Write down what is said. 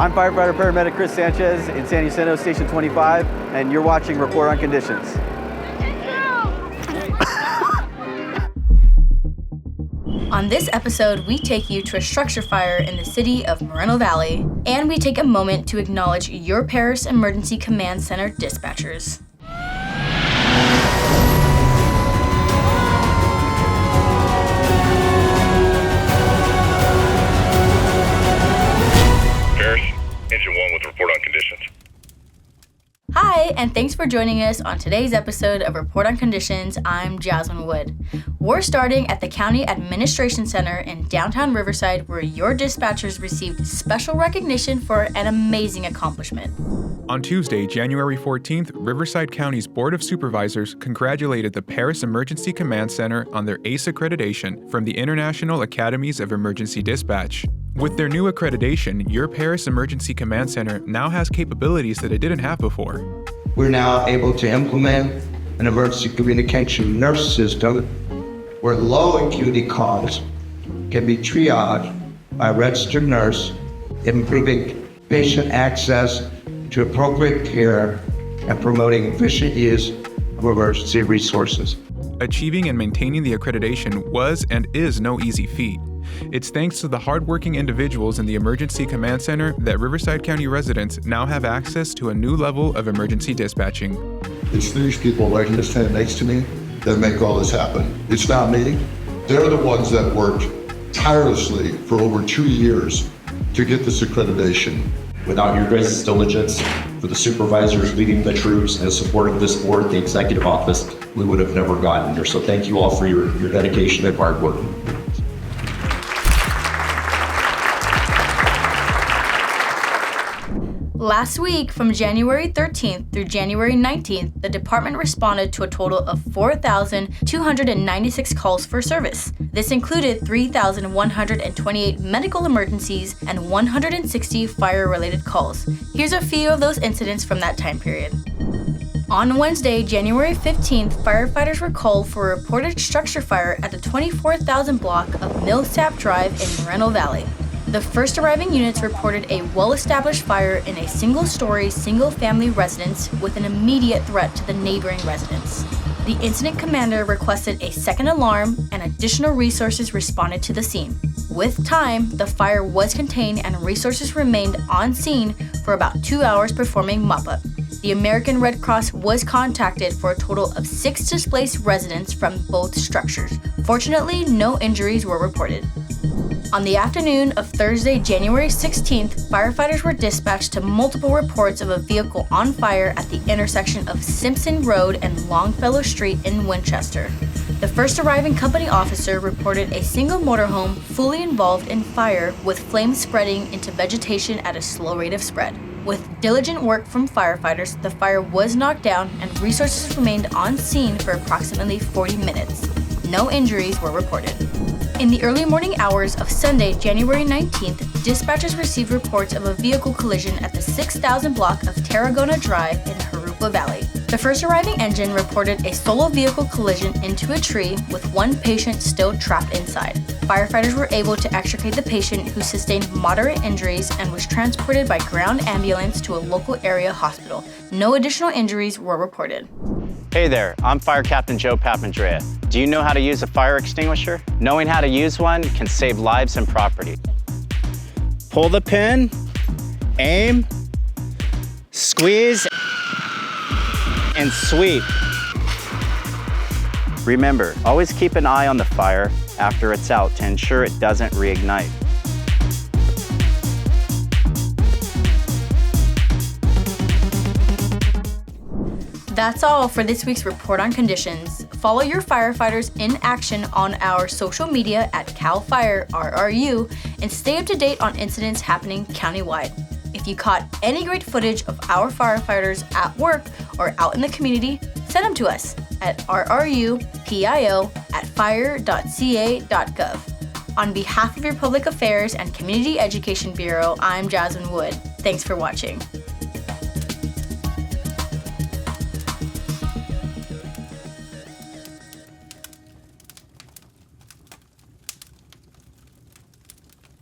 I'm firefighter paramedic Chris Sanchez in San Jacinto, Station 25, and you're watching Report on Conditions. On this episode, we take you to a structure fire in the city of Moreno Valley, and we take a moment to acknowledge your Perris Emergency Command Center dispatchers. Engine 1 with report on conditions. Hi, and thanks for joining us on today's episode of Report on Conditions. I'm Jasmine Wood. We're starting at the County Administration Center in downtown Riverside, where your dispatchers received special recognition for an amazing accomplishment. On Tuesday, January 14th, Riverside County's Board of Supervisors congratulated the Perris Emergency Command Center on their ACE accreditation from the International Academies of Emergency Dispatch. With their new accreditation, your Perris Emergency Command Center now has capabilities that it didn't have before. We're now able to implement an emergency communication nurse system where low acuity calls can be triaged by a registered nurse, improving patient access to appropriate care and promoting efficient use of emergency resources. Achieving and maintaining the accreditation was and is no easy feat. It's thanks to the hardworking individuals in the Emergency Command Center that Riverside County residents now have access to a new level of emergency dispatching. It's these people right here standing next to me that make all this happen. It's not me. They're the ones that worked tirelessly for over 2 years to get this accreditation. Without your guys' diligence, for the supervisors leading the troops and supporting this board, the executive office, we would have never gotten here. So thank you all for your dedication and hard work. Last week, from January 13th through January 19th, the department responded to a total of 4,296 calls for service. This included 3,128 medical emergencies and 160 fire-related calls. Here's a few of those incidents from that time period. On Wednesday, January 15th, firefighters were called for a reported structure fire at the 24,000 block of Millsap Drive in Moreno Valley. The first arriving units reported a well-established fire in a single-story, single-family residence with an immediate threat to the neighboring residents. The incident commander requested a second alarm, and additional resources responded to the scene. With time, the fire was contained and resources remained on scene for about 2 hours performing mop-up. The American Red Cross was contacted for a total of 6 displaced residents from both structures. Fortunately, no injuries were reported. On the afternoon of Thursday, January 16th, firefighters were dispatched to multiple reports of a vehicle on fire at the intersection of Simpson Road and Longfellow Street in Winchester. The first arriving company officer reported a single motorhome fully involved in fire with flames spreading into vegetation at a slow rate of spread. With diligent work from firefighters, the fire was knocked down and resources remained on scene for approximately 40 minutes. No injuries were reported. In the early morning hours of Sunday, January 19th, dispatchers received reports of a vehicle collision at the 6,000 block of Tarragona Drive in Jurupa Valley. The first arriving engine reported a solo vehicle collision into a tree with one patient still trapped inside. Firefighters were able to extricate the patient, who sustained moderate injuries and was transported by ground ambulance to a local area hospital. No additional injuries were reported. Hey there, I'm Fire Captain Joe Papandrea. Do you know how to use a fire extinguisher? Knowing how to use one can save lives and property. Pull the pin, aim, squeeze, and sweep. Remember, always keep an eye on the fire after it's out to ensure it doesn't reignite. That's all for this week's Report on Conditions. Follow your firefighters in action on our social media at CAL FIRE RRU and stay up to date on incidents happening countywide. If you caught any great footage of our firefighters at work or out in the community, send them to us at rrupio@fire.ca.gov. On behalf of your Public Affairs and Community Education Bureau, I'm Jasmine Wood. Thanks for watching.